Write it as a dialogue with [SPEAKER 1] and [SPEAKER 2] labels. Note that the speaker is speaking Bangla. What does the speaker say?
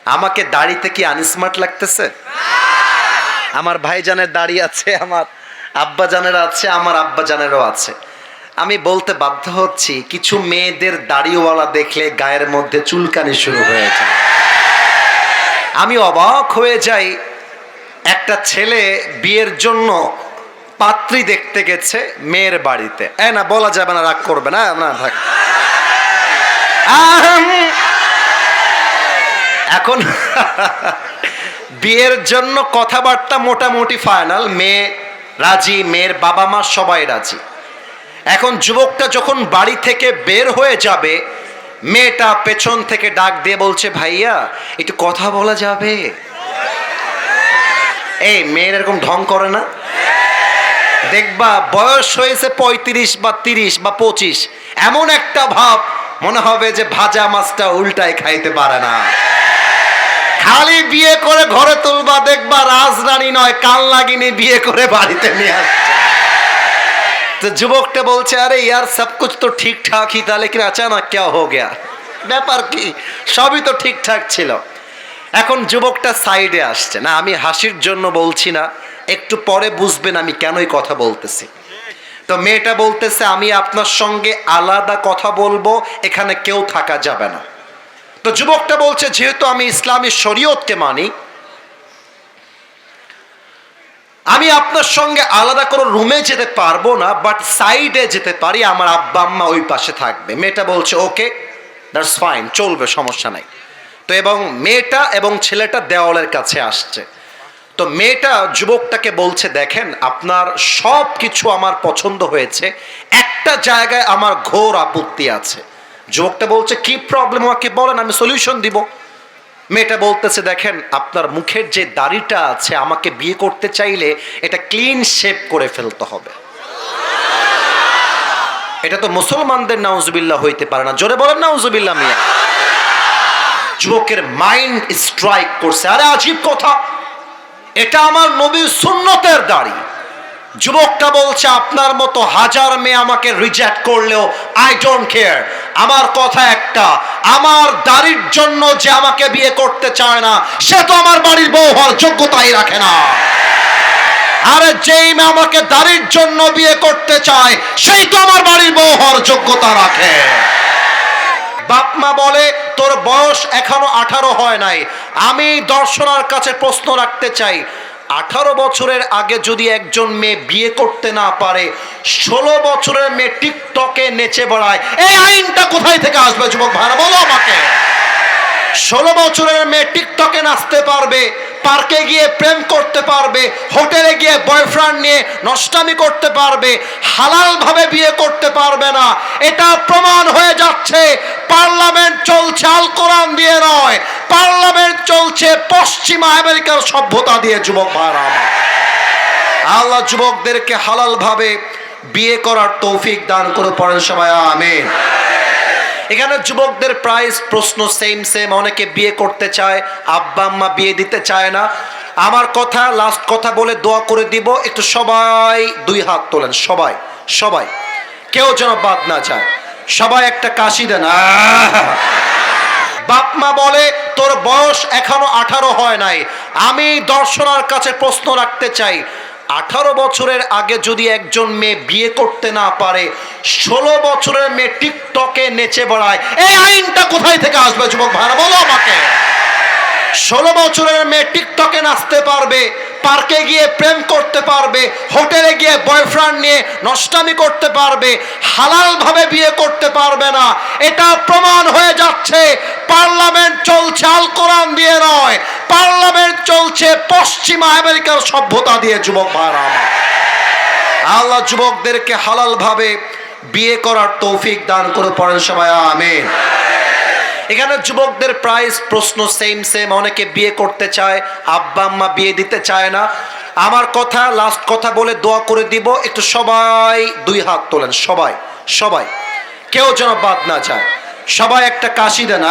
[SPEAKER 1] আমাকে দাড়িতে কি আনস্মার্ট লাগতেছে? আমার ভাইজানের দাড়ি আছে, আমার আব্বাজানের আছে, আমার আব্বাজানেরও আছে। আমি বলতে বাধ্য হচ্ছি, কিছু মেয়েদের দাড়িওয়ালা দেখলে গায়ের মধ্যে চুলকানি শুরু হয়ে যায়। আমি অবাক হয়ে যাই, একটা ছেলে বিয়ের জন্য পাত্রী দেখতে গেছে মেয়ের বাড়িতে। না বলা যাবে না, রাগ করবে না, না থাক। এখন বিয়ের জন্য কথাবার্তা মোটামুটি ফাইনাল, মেয়ে রাজি, মেয়ের বাবা মা সবাই রাজি। এখন যুবকটা যখন বাড়ি থেকে বের হয়ে যাবে, মেয়েটা পেছন থেকে ডাক দিয়ে বলছে, ভাইয়া একটু কথা বলা যাবে? এই মেয়ের এরকম ঢং করে না? দেখবা বয়স হয়েছে 35 বা 30 বা 25, এমন একটা ভাব মনে হবে যে ভাজা মাছটা উল্টায় খাইতে পারে না। খালি বিয়ে করে ঘরে তুলবা, দেখবা রাজরানী নয় কালনাগিনী বিয়ে করে বাড়িতে নিয়ে আসছে। তো যুবকটা বলছে, আরে ইয়ার সব কুছ তো ঠিকঠাক হি থা, লেকিন আচানক ক্যা হো গয়া? ব্যাপার কি? সবই তো ঠিকঠাক ছিল। এখন যুবকটা সাইডে আসছে না, আমি হাসির জন্য বলছি না, একটু পরে বুঝবেন আমি কেনই কথা বলতেছি। তো মেয়েটা বলতেছে, আমি আপনার সঙ্গে আলাদা কথা বলবো, এখানে কেউ থাকা যাবে না। তো যুবকটা বলছে, যেহেতু আমি ইসলামী শরীয়তকে মানি, আমি আপনার সঙ্গে আলাদা কোনো রুমে যেতে পারবো না, বাট সাইডে যেতে পারি, আমার আব্বা আম্মা ওই পাশে থাকবে। মেয়েটা বলছে, ওকে দ্যাটস ফাইন, চলবে, সমস্যা নাই। তো এবং মেয়েটা এবং ছেলেটা দেওয়ালের কাছে আসছে। তো মেয়েটা যুবকটাকে বলছে, দেখেন আপনার সব কিছু আমার পছন্দ হয়েছে, একটা জায়গায় আমার ঘোর আপত্তি আছে। যুবকটা বলছে, কি প্রবলেম আমাকে বলেন, আমি সলিউশন দিব। মেয়েটা বলতেছে, দেখেন আপনার মুখের যে দাড়িটা আছে, আমাকে বিয়ে করতে চাইলে এটা ক্লিন শেভ করে ফেলতে হবে। এটা তো মুসলমানদের নাউজুবিল্লাহ হইতে পারে না, জোরে বলেন নাউজুবিল্লাহ মিয়া। যুবকের মাইন্ড স্ট্রাইক করছে, আরে আজীব কথা, এটা আমার নবীর সুন্নতের দাড়ি। যুবকটা বলছে, আপনার মতো হাজার মেয়ে আমাকে রিজেক্ট করলেও আই ডোন্ট কেয়ার, আমার কথা একটা, আমার দাড়ির জন্য যে আমাকে বিয়ে করতে চায় না, সে তো আমার বাড়ির বউ হওয়ার যোগ্যতাই রাখে না। আরে যেই মেয়ে আমাকে দাড়ির জন্য বিয়ে করতে চায়, সেই তো আমার বাড়ির বউ হওয়ার যোগ্যতা রাখে। বাপমা বলে, তোর বয়স এখনো 18 হয় নাই। আমি দর্শনার কাছে প্রশ্ন রাখতে চাই, 18 বছরের আগে যদি একজন মেয়ে বিয়ে করতে না পারে, 16 বছরের মেয়ে টিকটকে নেচে বেড়ায়, এই আইনটা কোথায় থেকে আসবে? যুবক ভাইরা বলো আমাকে। 16 বছরের মেয়ে টিকটকে নাচতে পারবে, পার্কে গিয়ে প্রেম করতে পারবে, হোটেলে গিয়ে বয়ফ্রেন্ড নিয়ে নষ্টামি করতে পারবে, হালাল ভাবে বিয়ে করতে পারবে না, এটা প্রমাণ হয়ে যাচ্ছে। পার্লামেন্ট চলছে আল কোরআন দিয়ে নয়, পার্লামেন্ট চলছে পশ্চিমা আমেরিকার সভ্যতা দিয়ে। যুবক ভাইরা, আল্লাহ যুবকদেরকে হালাল ভাবে বিয়ে করার তৌফিক দান করে, পড়েন সবাই আমিন। এখানে যুবকদের প্রায় প্রশ্ন সেম, অনেকে বিয়ে করতে চায়, আব্বা আম্মা বিয়ে দিতে চায় না। আমার কথা, লাস্ট কথা বলে দোয়া করে দিব, একটু সবাই 2 হাত তোলেন, সবাই সবাই, কেউ যেন বাদ না যায়, সবাই একটা কাশি দেন। বাপ মা বলে, তোর বয়স এখনো 18 হয় নাই। আমি দর্শনার কাছে প্রশ্ন রাখতে চাই, 18 বছরের আগে যদি একজন মেয়ে বিয়ে করতে না পারে, 16 বছরের মেয়ে টিকটকে নেচে বেড়ায়, এই আইনটা কোথায় থেকে আসবে? যুবক ভাইরা বলো আমাকে। 16 বছরের মেয়ে টিকটকে নাচতে পারবে, পার্কে গিয়ে প্রেম করতে পারবে, হোটেলে গিয়ে বয়ফ্রেন্ড নিয়ে নষ্টামি করতে পারবে, হালাল ভাবে বিয়ে করতে পারবে না, এটা প্রমাণ হয়ে যাচ্ছে। পার্লামেন্ট চলছে আল কোরআন দিয়ে নয়, পার্লামেন্ট চলছে পশ্চিমা আমেরিকার সভ্যতা দিয়ে। যুবক ভাইরা, আল্লাহ যুবকদেরকে হালাল ভাবে বিয়ে করার তৌফিক দান করে, পড়েন সবাই আমিন। এখানে যুবকদের প্রায় প্রশ্ন সেম, অনেকে বিয়ে করতে চায়, আব্বা আম্মা বিয়ে দিতে চায় না। আমার কথা, লাস্ট কথা বলে দোয়া করে দিব, একটু সবাই 2 হাত তোলেন, সবাই সবাই, কেউ যেন বাদ না যায়, সবাই একটা কাশি দেন।